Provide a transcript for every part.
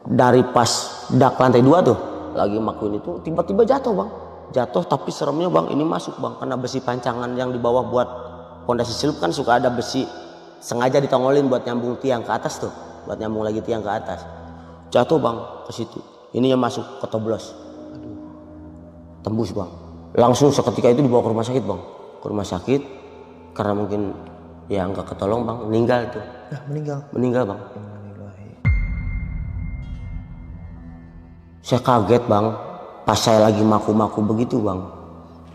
Dari pas dak lantai 2 tuh lagi makuin itu tiba-tiba jatuh bang, jatuh. Tapi seremnya bang ini masuk bang, karena besi pancangan yang di bawah buat pondasi silup kan suka ada besi sengaja ditongolin buat nyambung tiang ke atas tuh, buat nyambung lagi tiang ke atas. Jatuh bang ke situ, ininya masuk ketoblos, tembus bang. Langsung seketika itu dibawa ke rumah sakit bang, ke rumah sakit karena mungkin ya nggak ketolong bang, meninggal tuh. Meninggal bang. Saya kaget bang, pas saya lagi maku-maku begitu bang,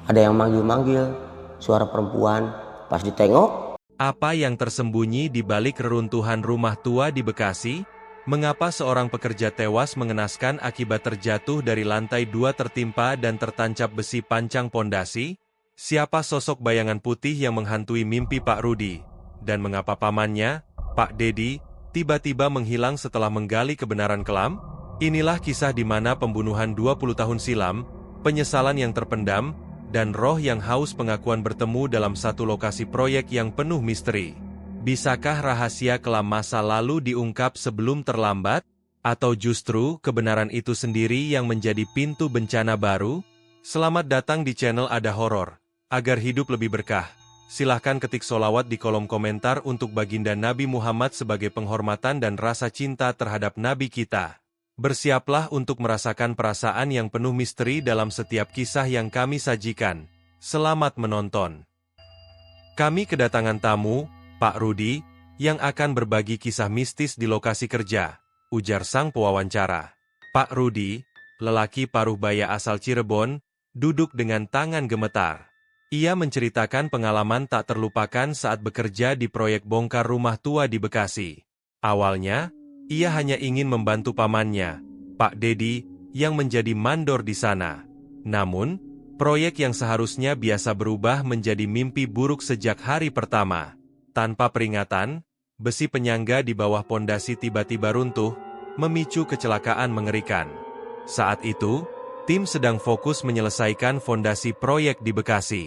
ada yang manggil-manggil, suara perempuan. Pas ditengok, Apa yang tersembunyi di balik reruntuhan rumah tua di Bekasi? Mengapa seorang pekerja tewas mengenaskan akibat terjatuh dari lantai 2 tertimpa dan tertancap besi pancang pondasi? Siapa sosok bayangan putih yang menghantui mimpi Pak Rudi? Dan mengapa pamannya, Pak Dedi, tiba-tiba menghilang setelah menggali kebenaran kelam? Inilah kisah di mana pembunuhan 20 tahun silam, penyesalan yang terpendam, dan roh yang haus pengakuan bertemu dalam satu lokasi proyek yang penuh misteri. Bisakah rahasia kelam masa lalu diungkap sebelum terlambat? Atau justru kebenaran itu sendiri yang menjadi pintu bencana baru? Selamat datang di channel Ada Horor. Agar hidup lebih berkah, silahkan ketik solawat di kolom komentar untuk baginda Nabi Muhammad sebagai penghormatan dan rasa cinta terhadap Nabi kita. Bersiaplah untuk merasakan perasaan yang penuh misteri dalam setiap kisah yang kami sajikan. Selamat menonton. Kami kedatangan tamu, Pak Rudi, yang akan berbagi kisah mistis di lokasi kerja, ujar sang pewawancara. Pak Rudi, lelaki paruh baya asal Cirebon, duduk dengan tangan gemetar. Ia menceritakan pengalaman tak terlupakan saat bekerja di proyek bongkar rumah tua di Bekasi. Awalnya, ia hanya ingin membantu pamannya, Pak Dedi, yang menjadi mandor di sana. Namun, proyek yang seharusnya biasa berubah menjadi mimpi buruk sejak hari pertama. Tanpa peringatan, besi penyangga di bawah pondasi tiba-tiba runtuh, memicu kecelakaan mengerikan. Saat itu, tim sedang fokus menyelesaikan fondasi proyek di Bekasi.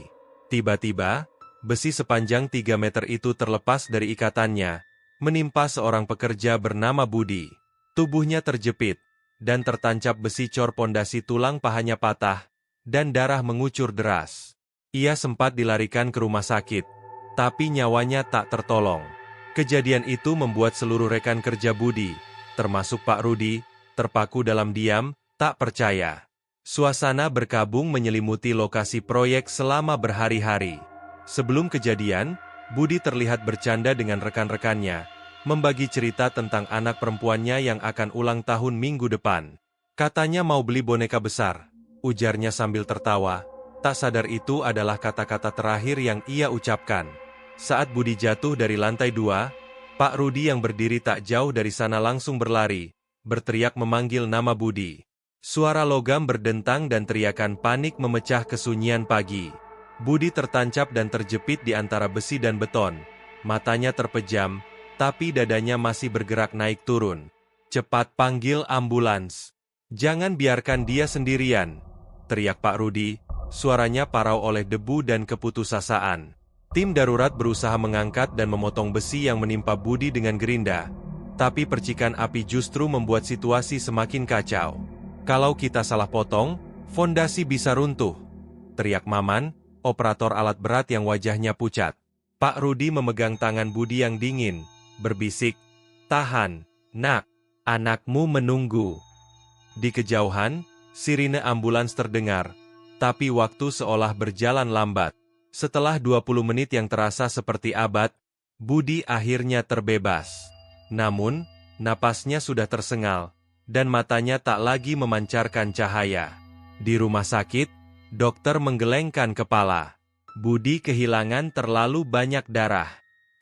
Tiba-tiba, besi sepanjang 3 meter itu terlepas dari ikatannya, menimpa seorang pekerja bernama Budi. Tubuhnya terjepit, dan tertancap besi cor pondasi tulang pahanya patah, dan darah mengucur deras. Ia sempat dilarikan ke rumah sakit, tapi nyawanya tak tertolong. Kejadian itu membuat seluruh rekan kerja Budi, termasuk Pak Rudi, terpaku dalam diam, tak percaya. Suasana berkabung menyelimuti lokasi proyek selama berhari-hari. Sebelum kejadian, Budi terlihat bercanda dengan rekan-rekannya, membagi cerita tentang anak perempuannya yang akan ulang tahun minggu depan. Katanya mau beli boneka besar, ujarnya sambil tertawa. Tak sadar itu adalah kata-kata terakhir yang ia ucapkan. Saat Budi jatuh dari lantai 2, Pak Rudi yang berdiri tak jauh dari sana langsung berlari, berteriak memanggil nama Budi. Suara logam berdentang dan teriakan panik memecah kesunyian pagi. Budi tertancap dan terjepit di antara besi dan beton. Matanya terpejam, tapi dadanya masih bergerak naik turun. Cepat panggil ambulans. Jangan biarkan dia sendirian, teriak Pak Rudi, suaranya parau oleh debu dan keputusasaan. Tim darurat berusaha mengangkat dan memotong besi yang menimpa Budi dengan gerinda. Tapi percikan api justru membuat situasi semakin kacau. Kalau kita salah potong, fondasi bisa runtuh, teriak Maman, operator alat berat yang wajahnya pucat. Pak Rudi memegang tangan Budi yang dingin, berbisik, "Tahan, nak, anakmu menunggu." Di kejauhan, sirine ambulans terdengar, tapi waktu seolah berjalan lambat. Setelah 20 menit yang terasa seperti abad, Budi akhirnya terbebas. Namun, napasnya sudah tersengal, dan matanya tak lagi memancarkan cahaya. Di rumah sakit, dokter menggelengkan kepala. Budi kehilangan terlalu banyak darah.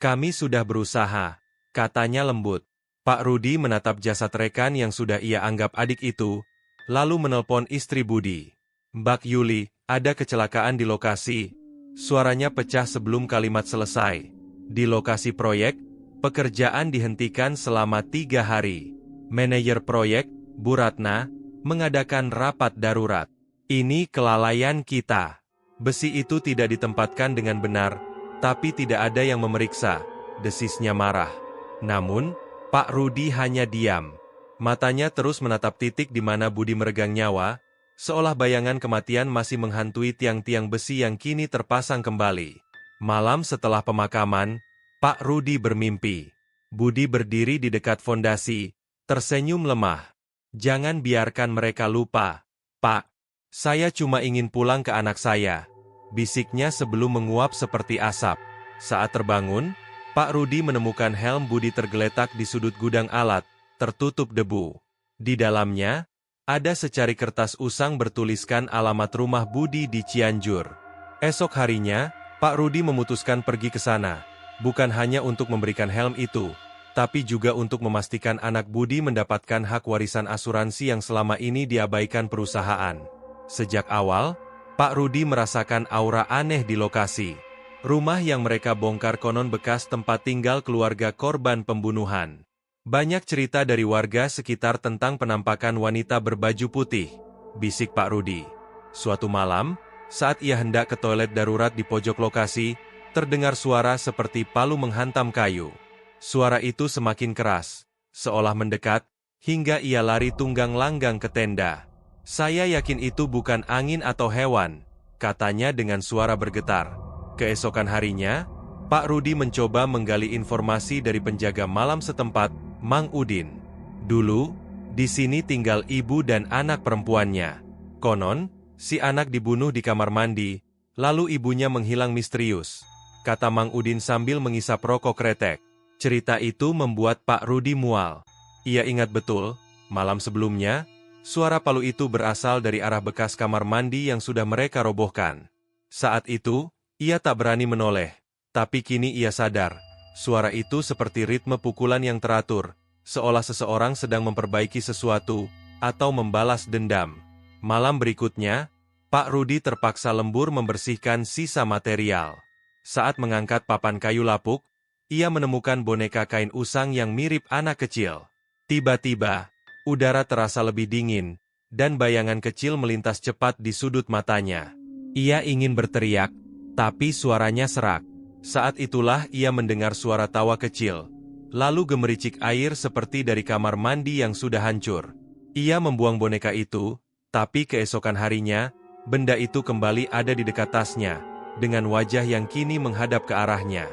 Kami sudah berusaha, katanya lembut. Pak Rudi menatap jasad rekan yang sudah ia anggap adik itu, lalu menelpon istri Budi. "Mbak Yuli, ada kecelakaan di lokasi." Suaranya pecah sebelum kalimat selesai. Di lokasi proyek, pekerjaan dihentikan selama 3 hari. Manajer proyek, Bu Ratna, mengadakan rapat darurat. "Ini kelalaian kita. Besi itu tidak ditempatkan dengan benar, tapi tidak ada yang memeriksa," desisnya marah. Namun, Pak Rudi hanya diam. Matanya terus menatap titik di mana Budi meregang nyawa, seolah bayangan kematian masih menghantui tiang-tiang besi yang kini terpasang kembali. Malam setelah pemakaman, Pak Rudi bermimpi. Budi berdiri di dekat fondasi, tersenyum lemah. "Jangan biarkan mereka lupa, Pak. Saya cuma ingin pulang ke anak saya," bisiknya sebelum menguap seperti asap. Saat terbangun, Pak Rudi menemukan helm Budi tergeletak di sudut gudang alat, tertutup debu. Di dalamnya, ada secari kertas usang bertuliskan alamat rumah Budi di Cianjur. Esok harinya, Pak Rudi memutuskan pergi ke sana, bukan hanya untuk memberikan helm itu, tapi juga untuk memastikan anak Budi mendapatkan hak warisan asuransi yang selama ini diabaikan perusahaan. Sejak awal, Pak Rudi merasakan aura aneh di lokasi. Rumah yang mereka bongkar konon bekas tempat tinggal keluarga korban pembunuhan. Banyak cerita dari warga sekitar tentang penampakan wanita berbaju putih, bisik Pak Rudi. Suatu malam, saat ia hendak ke toilet darurat di pojok lokasi, terdengar suara seperti palu menghantam kayu. Suara itu semakin keras, seolah mendekat, hingga ia lari tunggang langgang ke tenda. "Saya yakin itu bukan angin atau hewan," katanya dengan suara bergetar. Keesokan harinya, Pak Rudi mencoba menggali informasi dari penjaga malam setempat, Mang Udin. Dulu, di sini tinggal ibu dan anak perempuannya. Konon, si anak dibunuh di kamar mandi, lalu ibunya menghilang misterius, kata Mang Udin sambil mengisap rokok kretek. Cerita itu membuat Pak Rudi mual. Ia ingat betul, malam sebelumnya, suara palu itu berasal dari arah bekas kamar mandi yang sudah mereka robohkan. Saat itu, ia tak berani menoleh, tapi kini ia sadar, suara itu seperti ritme pukulan yang teratur, seolah seseorang sedang memperbaiki sesuatu, atau membalas dendam. Malam berikutnya, Pak Rudi terpaksa lembur membersihkan sisa material. Saat mengangkat papan kayu lapuk, ia menemukan boneka kain usang yang mirip anak kecil. Tiba-tiba, udara terasa lebih dingin, dan bayangan kecil melintas cepat di sudut matanya. Ia ingin berteriak, tapi suaranya serak. Saat itulah ia mendengar suara tawa kecil, lalu gemericik air seperti dari kamar mandi yang sudah hancur. Ia membuang boneka itu, tapi keesokan harinya, benda itu kembali ada di dekat tasnya, dengan wajah yang kini menghadap ke arahnya.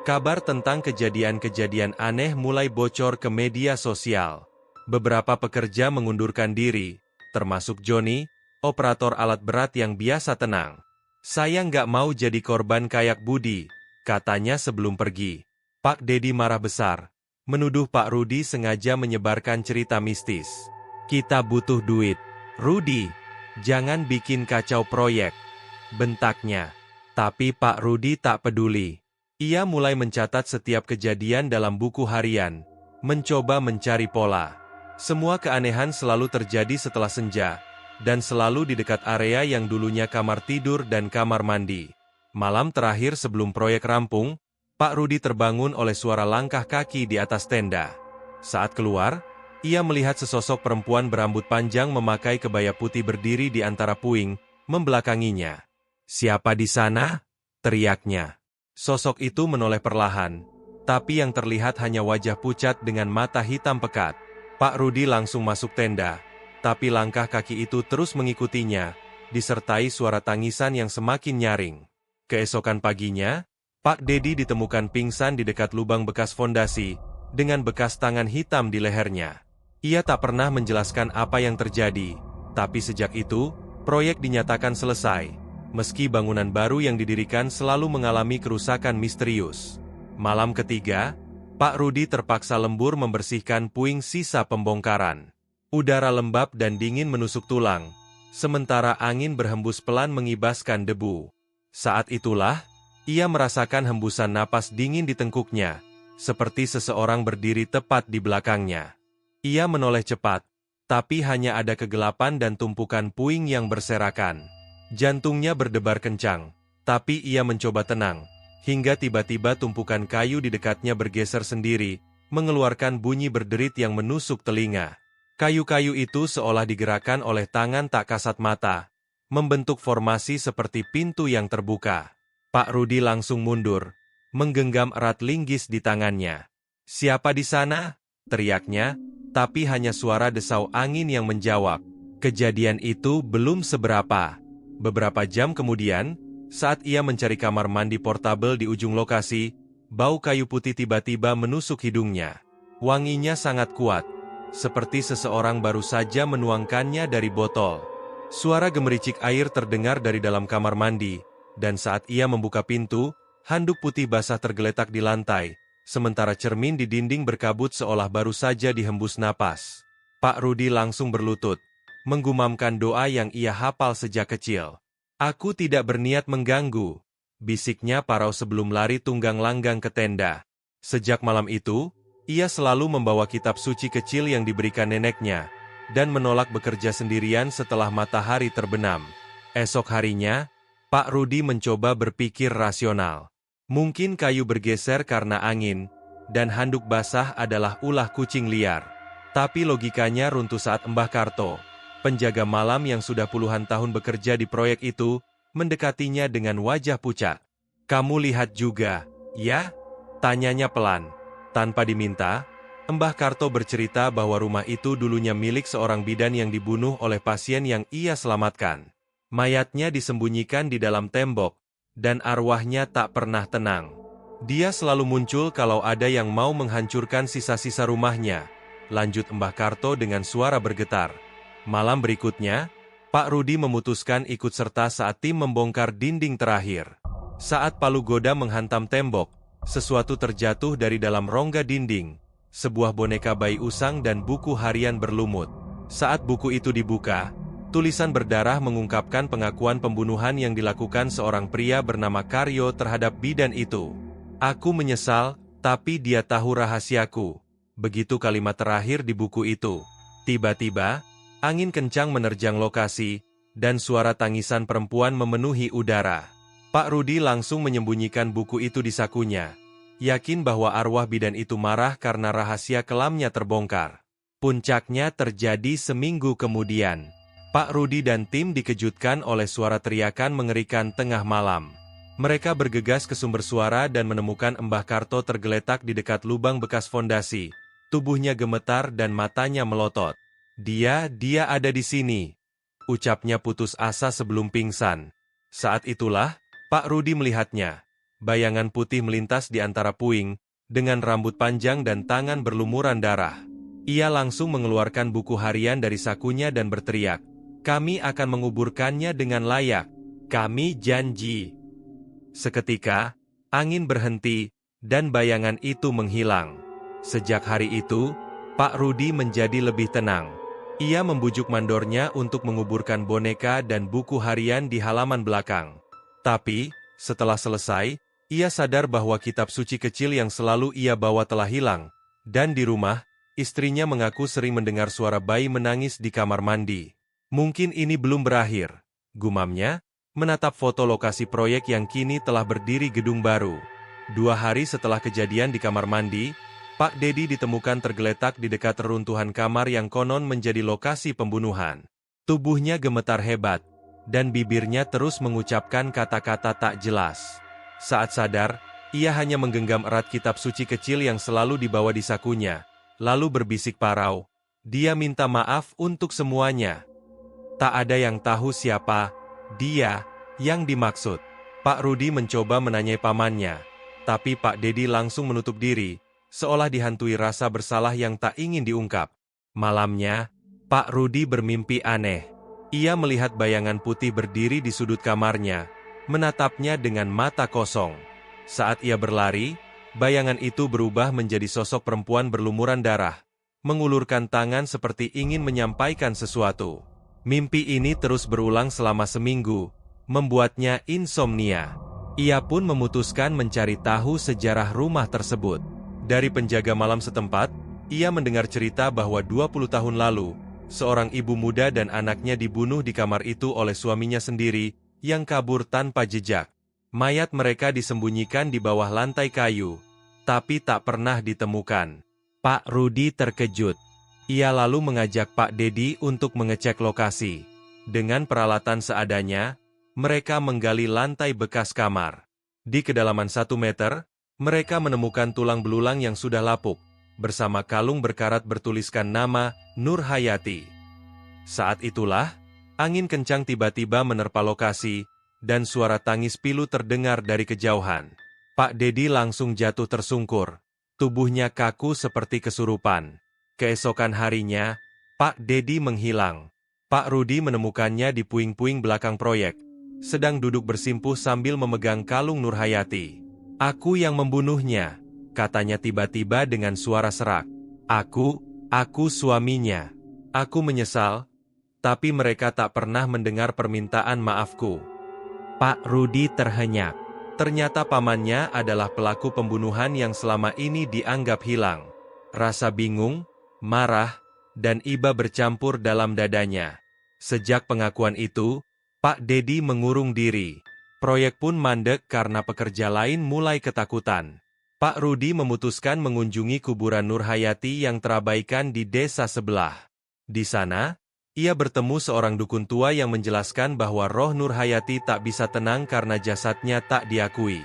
Kabar tentang kejadian-kejadian aneh mulai bocor ke media sosial. Beberapa pekerja mengundurkan diri, termasuk Joni, operator alat berat yang biasa tenang. "Saya nggak mau jadi korban kayak Budi," katanya sebelum pergi. Pak Dedi marah besar, menuduh Pak Rudi sengaja menyebarkan cerita mistis. "Kita butuh duit, Rudi. Jangan bikin kacau proyek," bentaknya. Tapi Pak Rudi tak peduli. Ia mulai mencatat setiap kejadian dalam buku harian, mencoba mencari pola. Semua keanehan selalu terjadi setelah senja, dan selalu di dekat area yang dulunya kamar tidur dan kamar mandi. Malam terakhir sebelum proyek rampung, Pak Rudi terbangun oleh suara langkah kaki di atas tenda. Saat keluar, ia melihat sesosok perempuan berambut panjang memakai kebaya putih berdiri di antara puing, membelakanginya. "Siapa di sana?" teriaknya. Sosok itu menoleh perlahan, tapi yang terlihat hanya wajah pucat dengan mata hitam pekat. Pak Rudi langsung masuk tenda, tapi langkah kaki itu terus mengikutinya, disertai suara tangisan yang semakin nyaring. Keesokan paginya, Pak Dedi ditemukan pingsan di dekat lubang bekas fondasi, dengan bekas tangan hitam di lehernya. Ia tak pernah menjelaskan apa yang terjadi, tapi sejak itu, proyek dinyatakan selesai. Meski bangunan baru yang didirikan selalu mengalami kerusakan misterius. Malam ketiga, Pak Rudi terpaksa lembur membersihkan puing sisa pembongkaran. Udara lembab dan dingin menusuk tulang, sementara angin berhembus pelan mengibaskan debu. Saat itulah, ia merasakan hembusan napas dingin di tengkuknya, seperti seseorang berdiri tepat di belakangnya. Ia menoleh cepat, tapi hanya ada kegelapan dan tumpukan puing yang berserakan. Jantungnya berdebar kencang, tapi ia mencoba tenang, hingga tiba-tiba tumpukan kayu di dekatnya bergeser sendiri, mengeluarkan bunyi berderit yang menusuk telinga. Kayu-kayu itu seolah digerakkan oleh tangan tak kasat mata, membentuk formasi seperti pintu yang terbuka. Pak Rudi langsung mundur, menggenggam erat linggis di tangannya. "Siapa di sana?" teriaknya, tapi hanya suara desau angin yang menjawab. Kejadian itu belum seberapa. Beberapa jam kemudian, saat ia mencari kamar mandi portabel di ujung lokasi, bau kayu putih tiba-tiba menusuk hidungnya. Wanginya sangat kuat, seperti seseorang baru saja menuangkannya dari botol. Suara gemericik air terdengar dari dalam kamar mandi, dan saat ia membuka pintu, handuk putih basah tergeletak di lantai, sementara cermin di dinding berkabut seolah baru saja dihembus napas. Pak Rudi langsung berlutut, menggumamkan doa yang ia hafal sejak kecil. "Aku tidak berniat mengganggu," bisiknya parau sebelum lari tunggang langgang ke tenda. Sejak malam itu, ia selalu membawa kitab suci kecil yang diberikan neneknya, dan menolak bekerja sendirian setelah matahari terbenam. Esok harinya, Pak Rudi mencoba berpikir rasional. Mungkin kayu bergeser karena angin, dan handuk basah adalah ulah kucing liar. Tapi logikanya runtuh saat Mbah Karto, penjaga malam yang sudah puluhan tahun bekerja di proyek itu, mendekatinya dengan wajah pucat. "Kamu lihat juga, ya?" tanyanya pelan. Tanpa diminta, Mbah Karto bercerita bahwa rumah itu dulunya milik seorang bidan yang dibunuh oleh pasien yang ia selamatkan. Mayatnya disembunyikan di dalam tembok, dan arwahnya tak pernah tenang. Dia selalu muncul kalau ada yang mau menghancurkan sisa-sisa rumahnya, lanjut Mbah Karto dengan suara bergetar. Malam berikutnya, Pak Rudi memutuskan ikut serta saat tim membongkar dinding terakhir. Saat palu goda menghantam tembok, sesuatu terjatuh dari dalam rongga dinding, sebuah boneka bayi usang dan buku harian berlumut. Saat buku itu dibuka, tulisan berdarah mengungkapkan pengakuan pembunuhan yang dilakukan seorang pria bernama Karyo terhadap bidan itu. "Aku menyesal, tapi dia tahu rahasiaku." Begitu kalimat terakhir di buku itu. Tiba-tiba, angin kencang menerjang lokasi, dan suara tangisan perempuan memenuhi udara. Pak Rudi langsung menyembunyikan buku itu di sakunya, yakin bahwa arwah bidan itu marah karena rahasia kelamnya terbongkar. Puncaknya terjadi seminggu kemudian. Pak Rudi dan tim dikejutkan oleh suara teriakan mengerikan tengah malam. Mereka bergegas ke sumber suara dan menemukan Mbah Karto tergeletak di dekat lubang bekas fondasi. Tubuhnya gemetar dan matanya melotot. Dia ada di sini," ucapnya putus asa sebelum pingsan. Saat itulah, Pak Rudi melihatnya. Bayangan putih melintas di antara puing, dengan rambut panjang dan tangan berlumuran darah. Ia langsung mengeluarkan buku harian dari sakunya dan berteriak, "Kami akan menguburkannya dengan layak. Kami janji." Seketika, angin berhenti, dan bayangan itu menghilang. Sejak hari itu, Pak Rudi menjadi lebih tenang. Ia membujuk mandornya untuk menguburkan boneka dan buku harian di halaman belakang. Tapi, setelah selesai, ia sadar bahwa kitab suci kecil yang selalu ia bawa telah hilang, dan di rumah, istrinya mengaku sering mendengar suara bayi menangis di kamar mandi. "Mungkin ini belum berakhir," gumamnya, menatap foto lokasi proyek yang kini telah berdiri gedung baru. 2 hari setelah kejadian di kamar mandi, Pak Dedi ditemukan tergeletak di dekat reruntuhan kamar yang konon menjadi lokasi pembunuhan. Tubuhnya gemetar hebat, dan bibirnya terus mengucapkan kata-kata tak jelas. Saat sadar, ia hanya menggenggam erat kitab suci kecil yang selalu dibawa di sakunya, lalu berbisik parau, "Dia minta maaf untuk semuanya." Tak ada yang tahu siapa dia yang dimaksud. Pak Rudi mencoba menanyai pamannya, tapi Pak Dedi langsung menutup diri, seolah dihantui rasa bersalah yang tak ingin diungkap. Malamnya, Pak Rudi bermimpi aneh. Ia melihat bayangan putih berdiri di sudut kamarnya, menatapnya dengan mata kosong. Saat ia berlari, bayangan itu berubah menjadi sosok perempuan berlumuran darah, mengulurkan tangan seperti ingin menyampaikan sesuatu. Mimpi ini terus berulang selama seminggu, membuatnya insomnia. Ia pun memutuskan mencari tahu sejarah rumah tersebut. Dari penjaga malam setempat, ia mendengar cerita bahwa 20 tahun lalu, seorang ibu muda dan anaknya dibunuh di kamar itu oleh suaminya sendiri, yang kabur tanpa jejak. Mayat mereka disembunyikan di bawah lantai kayu, tapi tak pernah ditemukan. Pak Rudi terkejut. Ia lalu mengajak Pak Dedi untuk mengecek lokasi. Dengan peralatan seadanya, mereka menggali lantai bekas kamar. Di kedalaman 1 meter, mereka menemukan tulang belulang yang sudah lapuk, bersama kalung berkarat bertuliskan nama Nur Hayati. Saat itulah, angin kencang tiba-tiba menerpa lokasi, dan suara tangis pilu terdengar dari kejauhan. Pak Dedi langsung jatuh tersungkur. Tubuhnya kaku seperti kesurupan. Keesokan harinya, Pak Dedi menghilang. Pak Rudi menemukannya di puing-puing belakang proyek, sedang duduk bersimpuh sambil memegang kalung Nur Hayati. "Aku yang membunuhnya," katanya tiba-tiba dengan suara serak. Aku suaminya. Aku menyesal, tapi mereka tak pernah mendengar permintaan maafku." Pak Rudi terhenyak. Ternyata pamannya adalah pelaku pembunuhan yang selama ini dianggap hilang. Rasa bingung, marah, dan iba bercampur dalam dadanya. Sejak pengakuan itu, Pak Dedi mengurung diri. Proyek pun mandek karena pekerja lain mulai ketakutan. Pak Rudi memutuskan mengunjungi kuburan Nur Hayati yang terabaikan di desa sebelah. Di sana, ia bertemu seorang dukun tua yang menjelaskan bahwa roh Nur Hayati tak bisa tenang karena jasadnya tak diakui.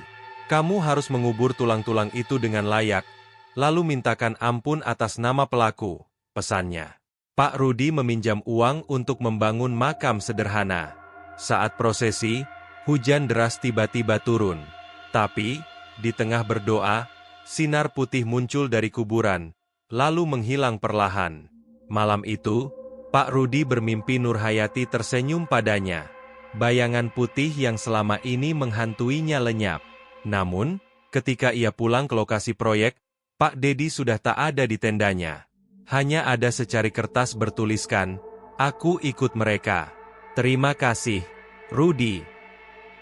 "Kamu harus mengubur tulang-tulang itu dengan layak, lalu mintakan ampun atas nama pelaku," pesannya. Pak Rudi meminjam uang untuk membangun makam sederhana. Saat prosesi, hujan deras tiba-tiba turun. Tapi, di tengah berdoa, sinar putih muncul dari kuburan, lalu menghilang perlahan. Malam itu, Pak Rudi bermimpi Nur Hayati tersenyum padanya. Bayangan putih yang selama ini menghantuinya lenyap. Namun, ketika ia pulang ke lokasi proyek, Pak Dedi sudah tak ada di tendanya. Hanya ada secari kertas bertuliskan, "Aku ikut mereka. Terima kasih, Rudi."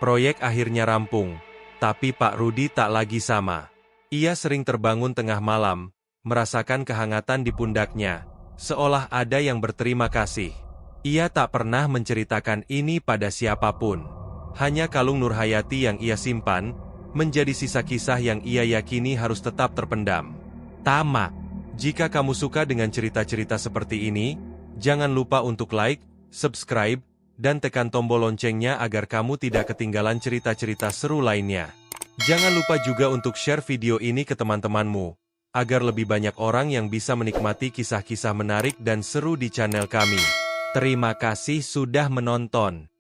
Proyek akhirnya rampung, tapi Pak Rudi tak lagi sama. Ia sering terbangun tengah malam, merasakan kehangatan di pundaknya, seolah ada yang berterima kasih. Ia tak pernah menceritakan ini pada siapapun. Hanya kalung Nur Hayati yang ia simpan, menjadi sisa kisah yang ia yakini harus tetap terpendam. Tamat. Jika kamu suka dengan cerita-cerita seperti ini, jangan lupa untuk like, subscribe, dan tekan tombol loncengnya agar kamu tidak ketinggalan cerita-cerita seru lainnya. Jangan lupa juga untuk share video ini ke teman-temanmu, agar lebih banyak orang yang bisa menikmati kisah-kisah menarik dan seru di channel kami. Terima kasih sudah menonton.